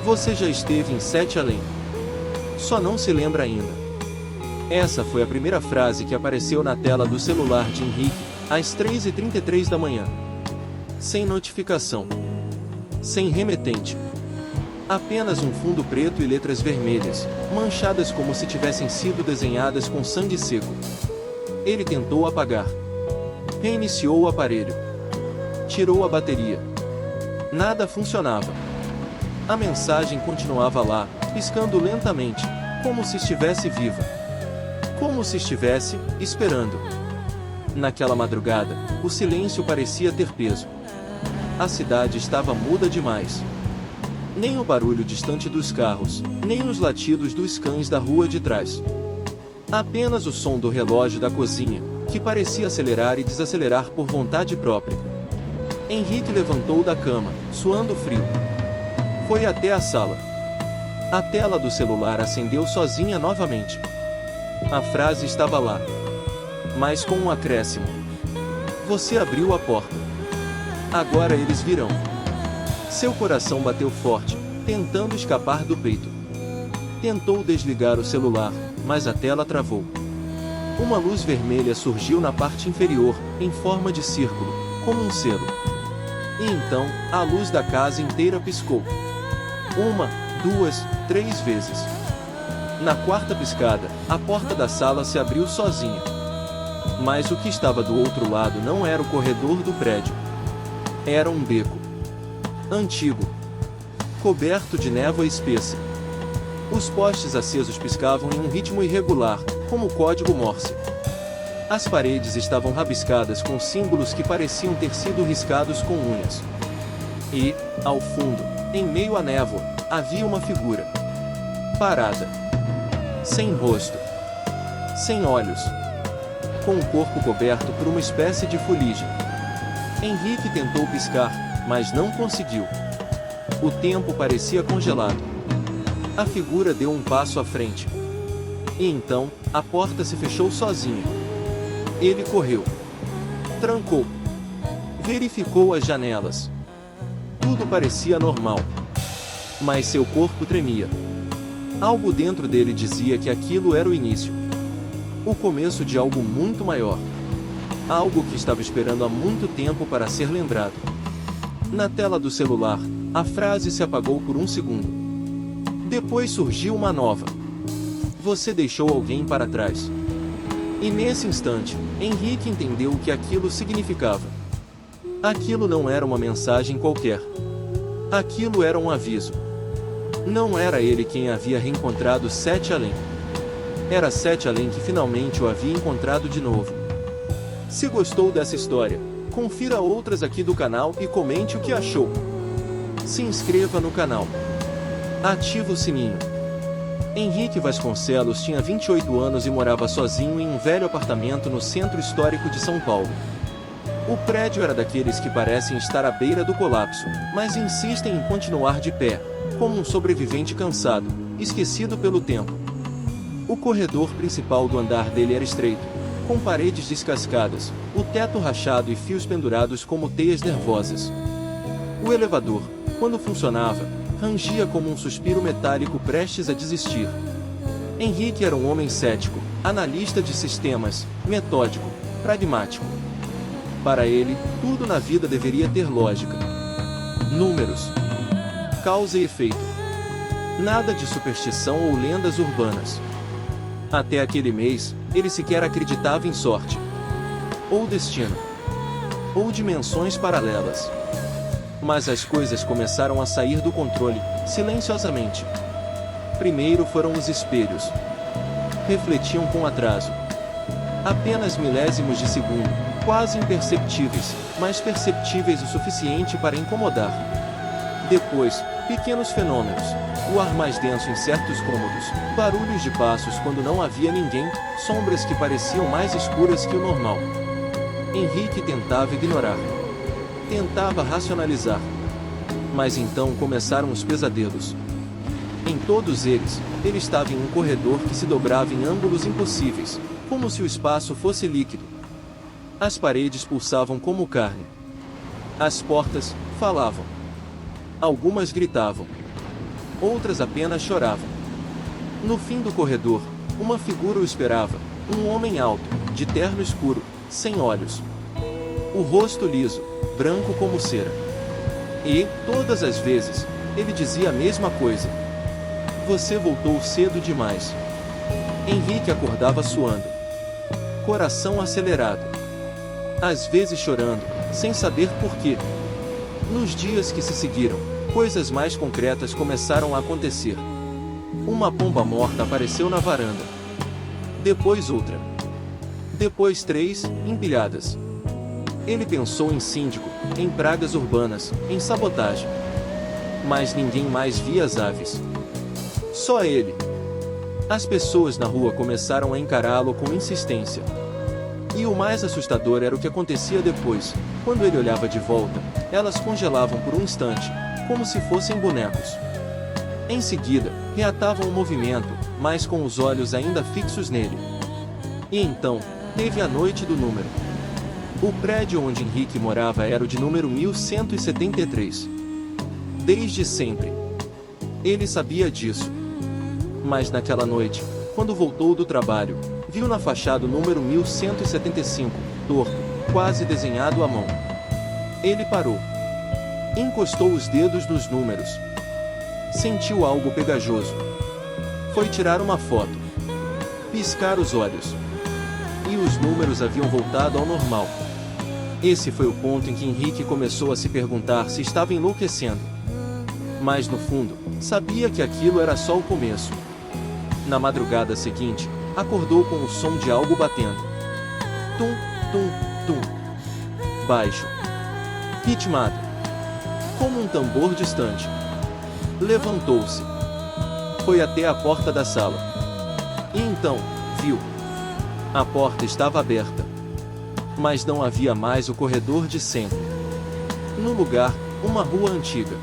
Você já esteve em Sete Além. Só não se lembra ainda. Essa foi a primeira frase que apareceu na tela do celular de Henrique, às 3h33 da manhã. Sem notificação. Sem remetente. Apenas um fundo preto e letras vermelhas, manchadas como se tivessem sido desenhadas com sangue seco. Ele tentou apagar. Reiniciou o aparelho. Tirou a bateria. Nada funcionava. A mensagem continuava lá, piscando lentamente, como se estivesse viva. Como se estivesse esperando. Naquela madrugada, o silêncio parecia ter peso. A cidade estava muda demais. Nem o barulho distante dos carros, nem os latidos dos cães da rua de trás. Apenas o som do relógio da cozinha, que parecia acelerar e desacelerar por vontade própria. Henrique levantou da cama, suando frio. Foi até a sala. A tela do celular acendeu sozinha novamente. A frase estava lá, mas com um acréscimo. Você abriu a porta. Agora eles virão. Seu coração bateu forte, tentando escapar do peito. Tentou desligar o celular, mas a tela travou. Uma luz vermelha surgiu na parte inferior, em forma de círculo, como um selo. E então, a luz da casa inteira piscou. 1, 2, 3 vezes. Na quarta piscada, a porta da sala se abriu sozinha. Mas o que estava do outro lado não era o corredor do prédio. Era um beco. Antigo. Coberto de névoa espessa. Os postes acesos piscavam em um ritmo irregular, como código Morse. As paredes estavam rabiscadas com símbolos que pareciam ter sido riscados com unhas. E, ao fundo, em meio à névoa, havia uma figura. Parada. Sem rosto. Sem olhos. Com o corpo coberto por uma espécie de fuligem. Henrique tentou piscar, mas não conseguiu. O tempo parecia congelado. A figura deu um passo à frente. E então, a porta se fechou sozinha. Ele correu. Trancou. Verificou as janelas. Tudo parecia normal. Mas seu corpo tremia. Algo dentro dele dizia que aquilo era o início. O começo de algo muito maior. Algo que estava esperando há muito tempo para ser lembrado. Na tela do celular, a frase se apagou por um segundo. Depois surgiu uma nova. Você deixou alguém para trás. E nesse instante, Henrique entendeu o que aquilo significava. Aquilo não era uma mensagem qualquer. Aquilo era um aviso. Não era ele quem havia reencontrado Sete Além. Era Sete Além que finalmente o havia encontrado de novo. Se gostou dessa história, confira outras aqui do canal e comente o que achou. Se inscreva no canal. Ative o sininho. Henrique Vasconcelos tinha 28 anos e morava sozinho em um velho apartamento no centro histórico de São Paulo. O prédio era daqueles que parecem estar à beira do colapso, mas insistem em continuar de pé, como um sobrevivente cansado, esquecido pelo tempo. O corredor principal do andar dele era estreito, com paredes descascadas, o teto rachado e fios pendurados como teias nervosas. O elevador, quando funcionava, rangia como um suspiro metálico prestes a desistir. Henrique era um homem cético, analista de sistemas, metódico, pragmático. Para ele, tudo na vida deveria ter lógica. Números. Causa e efeito. Nada de superstição ou lendas urbanas. Até aquele mês, ele sequer acreditava em sorte. Ou destino. Ou dimensões paralelas. Mas as coisas começaram a sair do controle, silenciosamente. Primeiro foram os espelhos. Refletiam com atraso. Apenas milésimos de segundo, quase imperceptíveis, mas perceptíveis o suficiente para incomodar. Depois, pequenos fenômenos. O ar mais denso em certos cômodos, barulhos de passos quando não havia ninguém, sombras que pareciam mais escuras que o normal. Henrique tentava ignorar. Tentava racionalizar. Mas então começaram os pesadelos. Em todos eles, ele estava em um corredor que se dobrava em ângulos impossíveis, como se o espaço fosse líquido. As paredes pulsavam como carne. As portas falavam. Algumas gritavam. outras apenas choravam. No fim do corredor, uma figura o esperava, um homem alto, de terno escuro, sem olhos. O rosto liso, branco como cera. E, todas as vezes, ele dizia a mesma coisa. Você voltou cedo demais. Henrique acordava suando. Coração acelerado. Às vezes chorando, sem saber porquê. Nos dias que se seguiram, coisas mais concretas começaram a acontecer. Uma pomba morta apareceu na varanda. Depois outra. Depois 3, empilhadas. Ele pensou em síndico, em pragas urbanas, em sabotagem. Mas ninguém mais via as aves. Só ele. As pessoas na rua começaram a encará-lo com insistência. E o mais assustador era o que acontecia depois. Quando ele olhava de volta, elas congelavam por um instante, como se fossem bonecos. Em seguida, reatavam o movimento, mas com os olhos ainda fixos nele. E então, teve a noite do número. O prédio onde Henrique morava era o de número 1173. Desde sempre. Ele sabia disso. Mas naquela noite, quando voltou do trabalho, viu na fachada o número 1175, torto, quase desenhado à mão. Ele parou. Encostou os dedos nos números. Sentiu algo pegajoso. Foi tirar uma foto. Piscar os olhos. E os números haviam voltado ao normal. Esse foi o ponto em que Henrique começou a se perguntar se estava enlouquecendo. Mas no fundo, sabia que aquilo era só o começo. Na madrugada seguinte, acordou com o som de algo batendo. Tum, tum, tum. Baixo. Ritmado. Como um tambor distante. Levantou-se. Foi até a porta da sala. E então, viu. A porta estava aberta. Mas não havia mais o corredor de sempre. No lugar, uma rua antiga.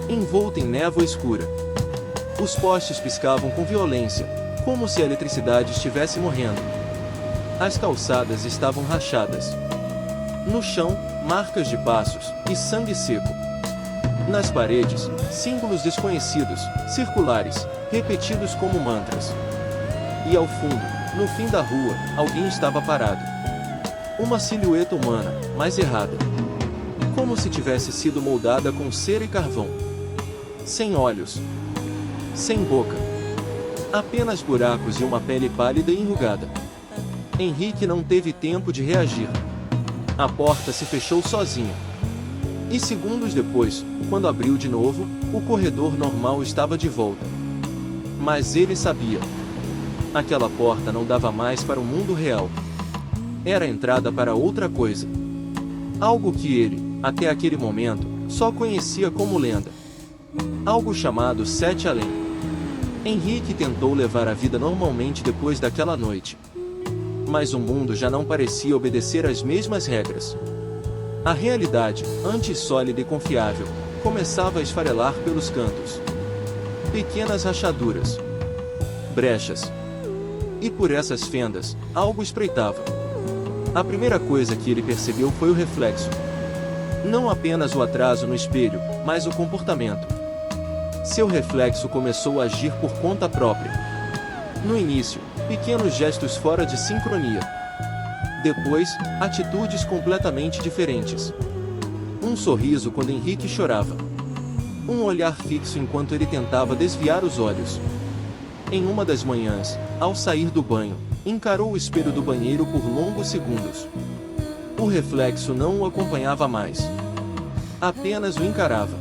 Envolta em névoa escura. Os postes piscavam com violência, como se a eletricidade estivesse morrendo. As calçadas estavam rachadas. No chão, marcas de passos e sangue seco. Nas paredes, símbolos desconhecidos, circulares, repetidos como mantras. E ao fundo, no fim da rua, alguém estava parado. Uma silhueta humana, mas errada. Como se tivesse sido moldada com cera e carvão. Sem olhos. Sem boca. Apenas buracos e uma pele pálida e enrugada. Henrique não teve tempo de reagir. A porta se fechou sozinha. E segundos depois, quando abriu de novo, o corredor normal estava de volta. Mas ele sabia. Aquela porta não dava mais para o mundo real. Era a entrada para outra coisa. Algo que ele, até aquele momento, só conhecia como lenda. Algo chamado Sete Além. Henrique tentou levar a vida normalmente depois daquela noite. Mas o mundo já não parecia obedecer às mesmas regras. A realidade, antes sólida e confiável, começava a esfarelar pelos cantos. Pequenas rachaduras. Brechas. E por essas fendas, algo espreitava. A primeira coisa que ele percebeu foi o reflexo. Não apenas o atraso no espelho, mas o comportamento. Seu reflexo começou a agir por conta própria. No início, pequenos gestos fora de sincronia. Depois, atitudes completamente diferentes. Um sorriso quando Henrique chorava. Um olhar fixo enquanto ele tentava desviar os olhos. Em uma das manhãs, ao sair do banho, encarou o espelho do banheiro por longos segundos. O reflexo não o acompanhava mais. Apenas o encarava.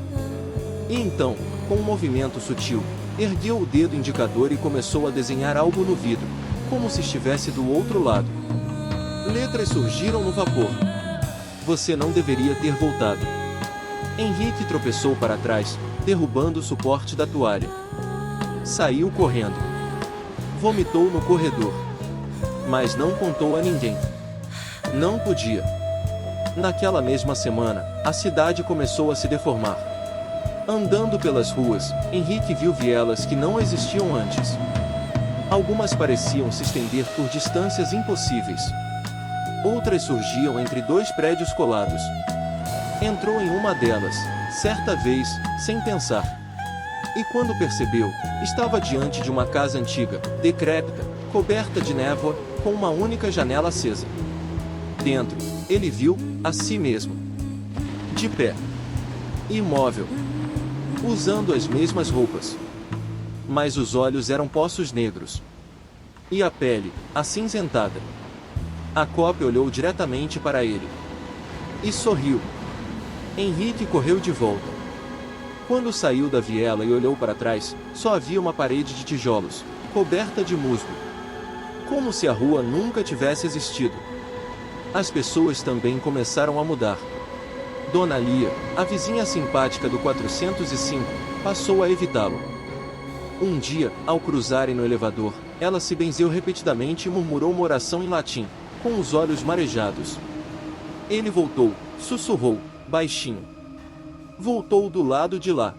E então, com um movimento sutil, ergueu o dedo indicador e começou a desenhar algo no vidro, como se estivesse do outro lado. Letras surgiram no vapor. Você não deveria ter voltado. Henrique tropeçou para trás, derrubando o suporte da toalha. Saiu correndo. Vomitou no corredor. Mas não contou a ninguém. Não podia. Naquela mesma semana, a cidade começou a se deformar. Andando pelas ruas, Henrique viu vielas que não existiam antes. Algumas pareciam se estender por distâncias impossíveis. Outras surgiam entre dois prédios colados. Entrou em uma delas, certa vez, sem pensar. E quando percebeu, estava diante de uma casa antiga, decrépita, coberta de névoa, com uma única janela acesa. Dentro, ele viu a si mesmo, de pé, imóvel, usando as mesmas roupas. Mas os olhos eram poços negros. E a pele, acinzentada. A cópia olhou diretamente para ele. E sorriu. Henrique correu de volta. Quando saiu da viela e olhou para trás, só havia uma parede de tijolos, coberta de musgo. Como se a rua nunca tivesse existido. As pessoas também começaram a mudar. Dona Lia, a vizinha simpática do 405, passou a evitá-lo. Um dia, ao cruzarem no elevador, ela se benzeu repetidamente e murmurou uma oração em latim, com os olhos marejados. Ele voltou, sussurrou, baixinho. Voltou do lado de lá.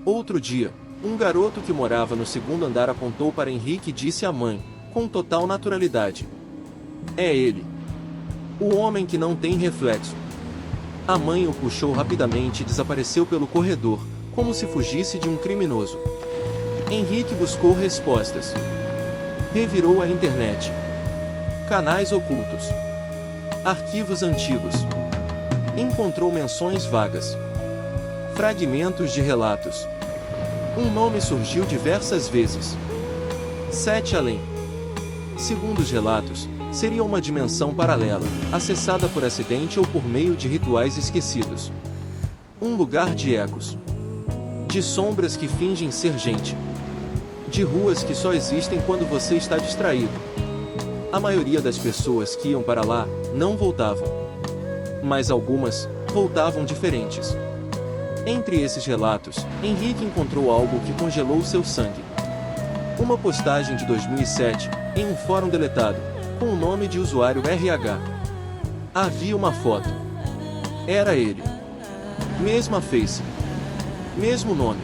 Outro dia, um garoto que morava no segundo andar apontou para Henrique e disse à mãe, com total naturalidade: "É ele. O homem que não tem reflexo." A mãe o puxou rapidamente e desapareceu pelo corredor, como se fugisse de um criminoso. Henrique buscou respostas. Revirou a internet. Canais ocultos. Arquivos antigos. Encontrou menções vagas. Fragmentos de relatos. Um nome surgiu diversas vezes. Sete Além. Segundo os relatos, seria uma dimensão paralela, acessada por acidente ou por meio de rituais esquecidos. Um lugar de ecos. De sombras que fingem ser gente. De ruas que só existem quando você está distraído. A maioria das pessoas que iam para lá, não voltavam. Mas algumas, voltavam diferentes. Entre esses relatos, Henrique encontrou algo que congelou seu sangue. Uma postagem de 2007, em um fórum deletado, com o nome de usuário RH. Havia uma foto. Era ele. Mesma face. Mesmo nome.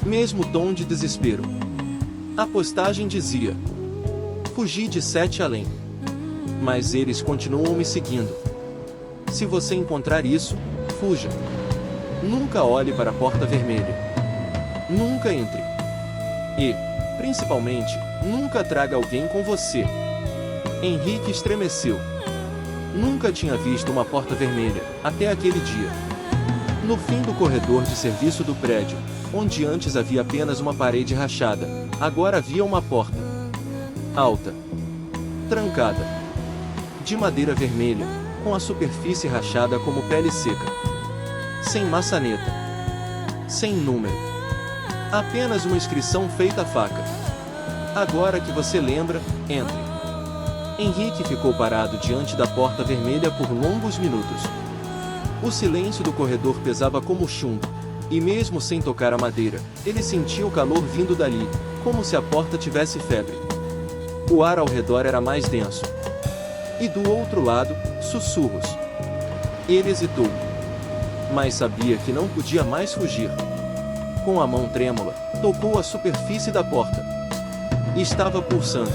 Mesmo tom de desespero. A postagem dizia: "Fugi de Sete Além. Mas eles continuam me seguindo. Se você encontrar isso, fuja. Nunca olhe para a porta vermelha. Nunca entre. E, principalmente, nunca traga alguém com você." Henrique estremeceu. Nunca tinha visto uma porta vermelha, até aquele dia. No fim do corredor de serviço do prédio, onde antes havia apenas uma parede rachada, agora havia uma porta. Alta. Trancada. De madeira vermelha, com a superfície rachada como pele seca. Sem maçaneta. Sem número. Apenas uma inscrição feita à faca. "Agora que você lembra, entre." Henrique ficou parado diante da porta vermelha por longos minutos. O silêncio do corredor pesava como chumbo, e mesmo sem tocar a madeira, ele sentia o calor vindo dali, como se a porta tivesse febre. O ar ao redor era mais denso. E do outro lado, sussurros. Ele hesitou. Mas sabia que não podia mais fugir. Com a mão trêmula, tocou a superfície da porta. Estava pulsando.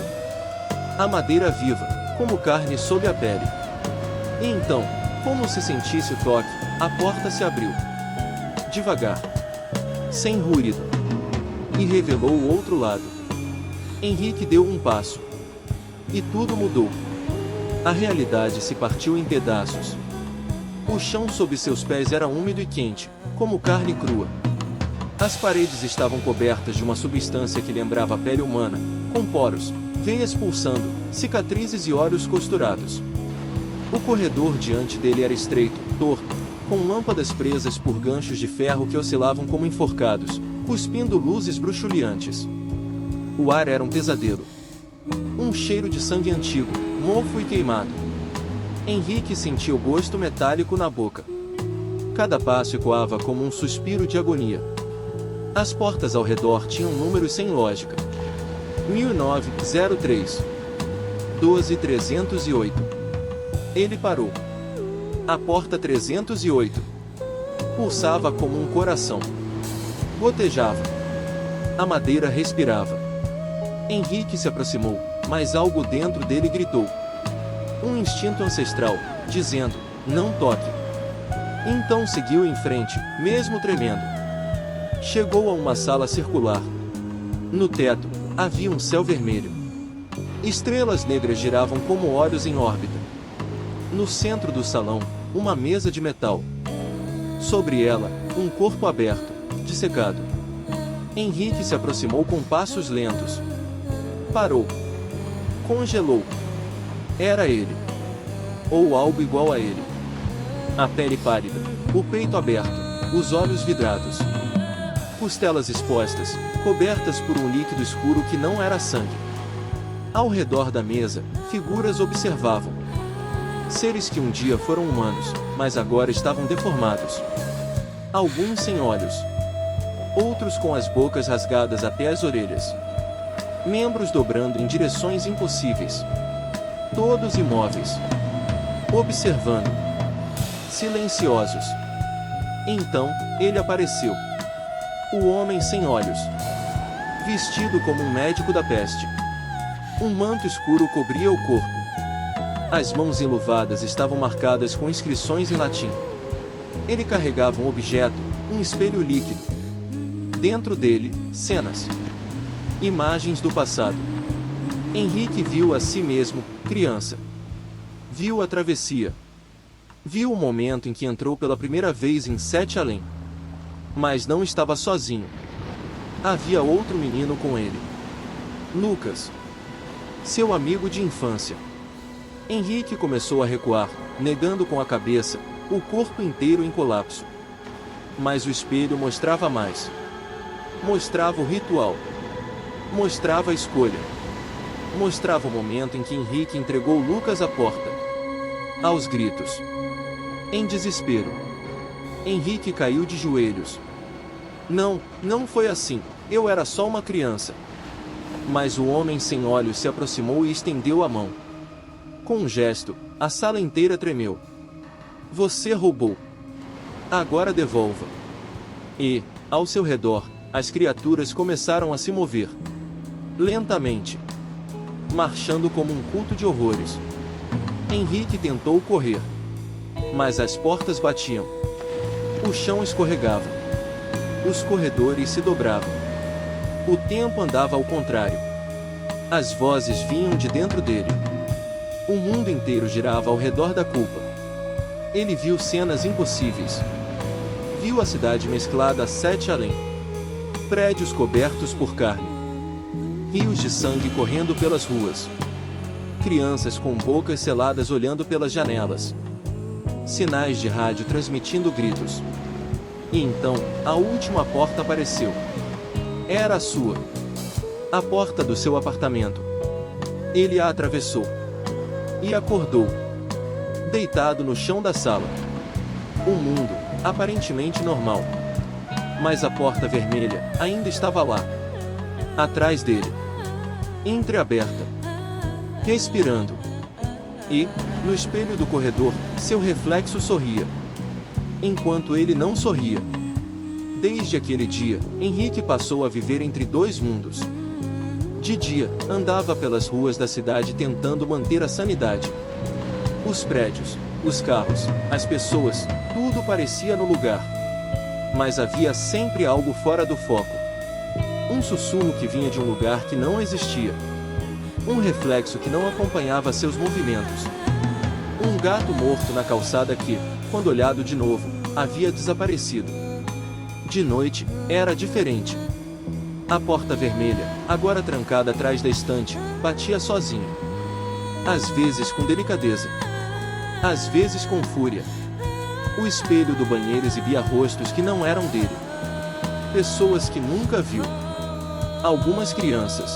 A madeira viva, como carne sob a pele. E então, como se sentisse o toque, a porta se abriu. Devagar. Sem ruído. E revelou o outro lado. Henrique deu um passo. E tudo mudou. A realidade se partiu em pedaços. O chão sob seus pés era úmido e quente, como carne crua. As paredes estavam cobertas de uma substância que lembrava a pele humana, com poros, veias pulsando, cicatrizes e olhos costurados. O corredor diante dele era estreito, torto, com lâmpadas presas por ganchos de ferro que oscilavam como enforcados, cuspindo luzes bruxuleantes. O ar era um pesadelo. Um cheiro de sangue antigo, mofo e queimado. Henrique sentia o gosto metálico na boca. Cada passo ecoava como um suspiro de agonia. As portas ao redor tinham números sem lógica. 1903. 12308. Ele parou. A porta 308. Pulsava como um coração. Gotejava. A madeira respirava. Henrique se aproximou, mas algo dentro dele gritou. Um instinto ancestral, dizendo, não toque. Então seguiu em frente, mesmo tremendo. Chegou a uma sala circular. No teto, havia um céu vermelho. Estrelas negras giravam como olhos em órbita. No centro do salão, uma mesa de metal. Sobre ela, um corpo aberto, dissecado. Henrique se aproximou com passos lentos. Parou. Congelou. Era ele. Ou algo igual a ele. A pele pálida, o peito aberto, os olhos vidrados. Costelas expostas, cobertas por um líquido escuro que não era sangue. Ao redor da mesa, figuras observavam. Seres que um dia foram humanos, mas agora estavam deformados. Alguns sem olhos. Outros com as bocas rasgadas até as orelhas. Membros dobrando em direções impossíveis. Todos imóveis. Observando. Silenciosos. Então, ele apareceu. O homem sem olhos. Vestido como um médico da peste. Um manto escuro cobria o corpo. As mãos enluvadas estavam marcadas com inscrições em latim. Ele carregava um objeto, um espelho líquido. Dentro dele, cenas. Imagens do passado. Henrique viu a si mesmo, criança. Viu a travessia. Viu o momento em que entrou pela primeira vez em Sete Além. Mas não estava sozinho. Havia outro menino com ele. Lucas. Seu amigo de infância. Henrique começou a recuar, negando com a cabeça, o corpo inteiro em colapso. Mas o espelho mostrava mais. Mostrava o ritual. Mostrava a escolha. Mostrava o momento em que Henrique entregou Lucas à porta. Aos gritos. Em desespero. Henrique caiu de joelhos. Não foi assim, eu era só uma criança. Mas o homem sem olhos se aproximou e estendeu a mão. Com um gesto, a sala inteira tremeu. Você roubou. Agora devolva. E, ao seu redor, as criaturas começaram a se mover. Lentamente. Marchando como um culto de horrores. Henrique tentou correr. Mas as portas batiam. O chão escorregava. Os corredores se dobravam. O tempo andava ao contrário. As vozes vinham de dentro dele. O mundo inteiro girava ao redor da culpa. Ele viu cenas impossíveis. Viu a cidade mesclada a Sete Além. Prédios cobertos por carne. Rios de sangue correndo pelas ruas. Crianças com bocas seladas olhando pelas janelas. Sinais de rádio transmitindo gritos. E então, a última porta apareceu. Era a sua. A porta do seu apartamento. Ele a atravessou. E acordou. Deitado no chão da sala. Um mundo, aparentemente normal. Mas a porta vermelha ainda estava lá. Atrás dele. Entreaberta. Respirando. E, no espelho do corredor, seu reflexo sorria. Enquanto ele não sorria. Desde aquele dia, Henrique passou a viver entre dois mundos. De dia, andava pelas ruas da cidade tentando manter a sanidade. Os prédios, os carros, as pessoas, tudo parecia no lugar. Mas havia sempre algo fora do foco. Um sussurro que vinha de um lugar que não existia. Um reflexo que não acompanhava seus movimentos. Um gato morto na calçada que, quando olhado de novo, havia desaparecido. De noite, era diferente. A porta vermelha, agora trancada atrás da estante, batia sozinha. Às vezes com delicadeza. Às vezes com fúria. O espelho do banheiro exibia rostos que não eram dele. Pessoas que nunca viu. Algumas crianças.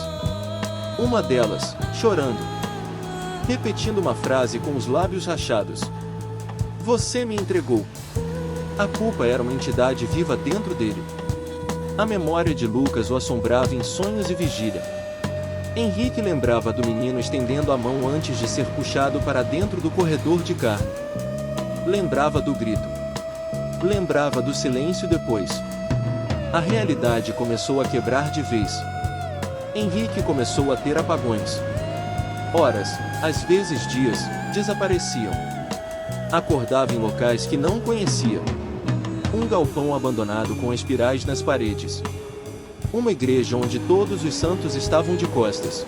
Uma delas, chorando. Repetindo uma frase com os lábios rachados. Você me entregou. A culpa era uma entidade viva dentro dele. A memória de Lucas o assombrava em sonhos e vigília. Henrique lembrava do menino estendendo a mão antes de ser puxado para dentro do corredor de carne. Lembrava do grito. Lembrava do silêncio depois. A realidade começou a quebrar de vez. Henrique começou a ter apagões. Horas, às vezes dias, desapareciam. Acordava em locais que não conhecia. Um galpão abandonado com espirais nas paredes. Uma igreja onde todos os santos estavam de costas.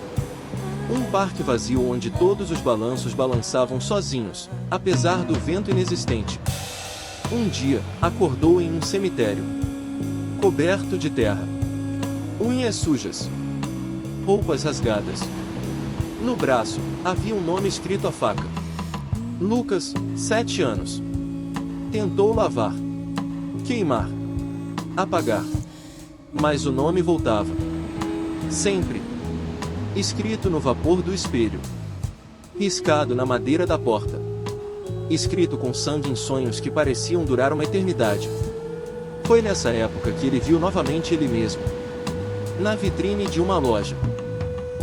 Um parque vazio onde todos os balanços balançavam sozinhos, apesar do vento inexistente. Um dia, acordou em um cemitério. Coberto de terra. Unhas sujas. Roupas rasgadas. No braço, havia um nome escrito à faca. Lucas, 7 anos. Tentou lavar. Queimar. Apagar. Mas o nome voltava. Sempre. Escrito no vapor do espelho. Riscado na madeira da porta. Escrito com sangue em sonhos que pareciam durar uma eternidade. Foi nessa época que ele viu novamente ele mesmo. Na vitrine de uma loja.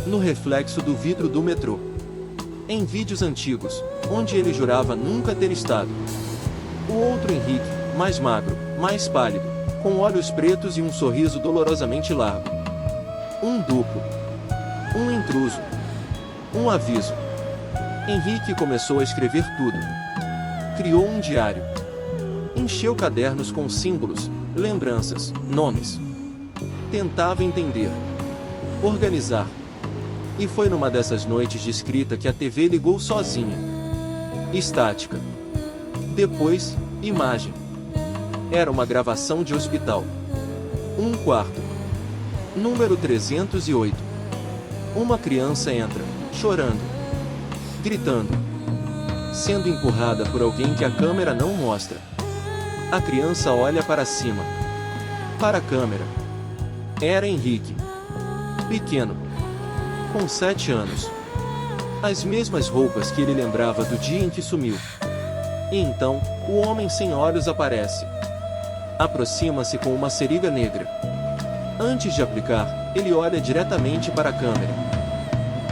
No reflexo do vidro do metrô. Em vídeos antigos, onde ele jurava nunca ter estado. O outro Henrique, mais magro, mais pálido, com olhos pretos e um sorriso dolorosamente largo. Um duplo. Um intruso. Um aviso. Henrique começou a escrever tudo. Criou um diário. Encheu cadernos com símbolos, lembranças, nomes. Tentava entender. Organizar. E foi numa dessas noites de escrita que a TV ligou sozinha. Estática. Depois, imagem. Era uma gravação de hospital. Um quarto. Número 308. Uma criança entra, chorando. Gritando. Sendo empurrada por alguém que a câmera não mostra. A criança olha para cima. Para a câmera. Era Henrique. Pequeno. Com 7 anos. As mesmas roupas que ele lembrava do dia em que sumiu. E então, o homem sem olhos aparece. Aproxima-se com uma seringa negra. Antes de aplicar, ele olha diretamente para a câmera.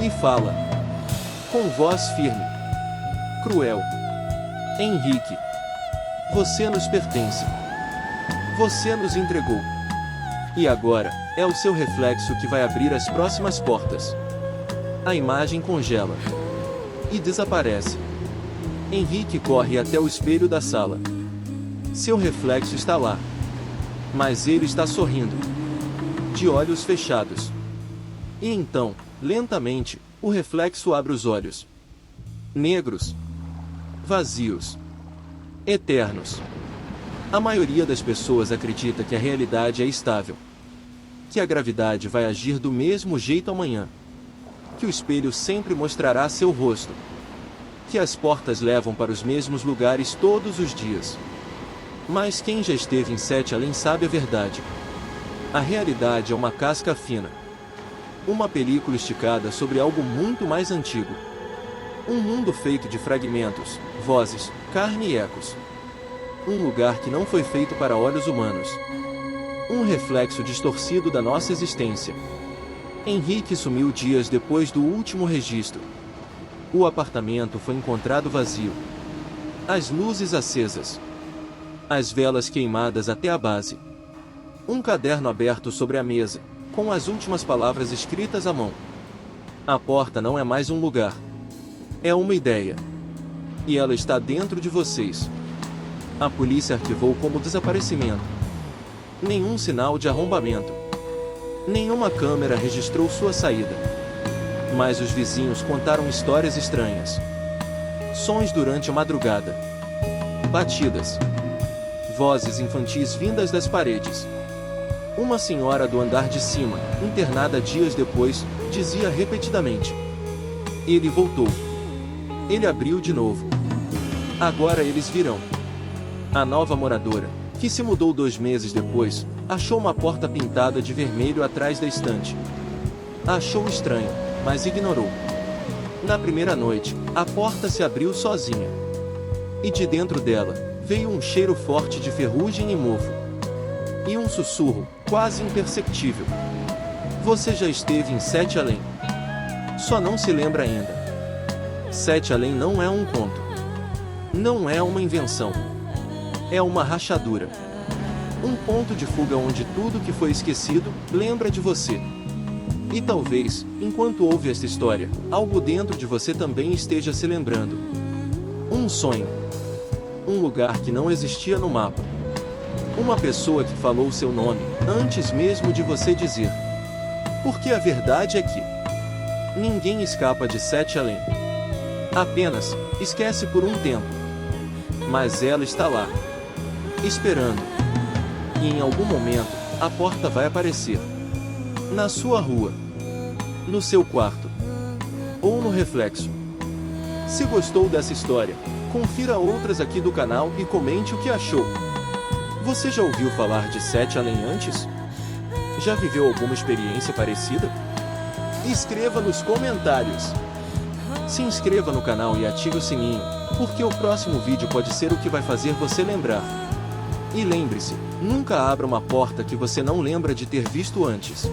E fala. Com voz firme. Cruel. Henrique. Você nos pertence. Você nos entregou. E agora, é o seu reflexo que vai abrir as próximas portas. A imagem congela. E desaparece. Henrique corre até o espelho da sala. Seu reflexo está lá. Mas ele está sorrindo. De olhos fechados. E então, lentamente, o reflexo abre os olhos. Negros. Vazios. Eternos. A maioria das pessoas acredita que a realidade é estável. Que a gravidade vai agir do mesmo jeito amanhã. Que o espelho sempre mostrará seu rosto. Que as portas levam para os mesmos lugares todos os dias. Mas quem já esteve em Sete Além sabe a verdade. A realidade é uma casca fina. Uma película esticada sobre algo muito mais antigo. Um mundo feito de fragmentos, vozes, carne e ecos. Um lugar que não foi feito para olhos humanos. Um reflexo distorcido da nossa existência. Henrique sumiu dias depois do último registro. O apartamento foi encontrado vazio. As luzes acesas. As velas queimadas até a base. Um caderno aberto sobre a mesa, com as últimas palavras escritas à mão. A porta não é mais um lugar. É uma ideia. E ela está dentro de vocês. A polícia arquivou como desaparecimento. Nenhum sinal de arrombamento. Nenhuma câmera registrou sua saída. Mas os vizinhos contaram histórias estranhas. Sons durante a madrugada. Batidas. Vozes infantis vindas das paredes. Uma senhora do andar de cima, internada dias depois, dizia repetidamente: ele voltou. Ele abriu de novo. Agora eles virão. A nova moradora, que se mudou 2 meses depois, achou uma porta pintada de vermelho atrás da estante. Achou estranho, mas ignorou. Na primeira noite, a porta se abriu sozinha. E de dentro dela, veio um cheiro forte de ferrugem e mofo. E um sussurro, quase imperceptível. Você já esteve em Sete Além. Só não se lembra ainda. Sete Além não é um conto. Não é uma invenção. É uma rachadura. Um ponto de fuga onde tudo que foi esquecido, lembra de você. E talvez, enquanto ouve esta história, algo dentro de você também esteja se lembrando. Um sonho. Um lugar que não existia no mapa. Uma pessoa que falou seu nome, antes mesmo de você dizer. Porque a verdade é que ninguém escapa de Sete Além. Apenas, esquece por um tempo. Mas ela está lá, esperando. E em algum momento, a porta vai aparecer. Na sua rua. No seu quarto. Ou no reflexo. Se gostou dessa história, confira outras aqui do canal e comente o que achou. Você já ouviu falar de Sete Além antes? Já viveu alguma experiência parecida? Escreva nos comentários. Se inscreva no canal e ative o sininho, porque o próximo vídeo pode ser o que vai fazer você lembrar. E lembre-se, nunca abra uma porta que você não lembra de ter visto antes.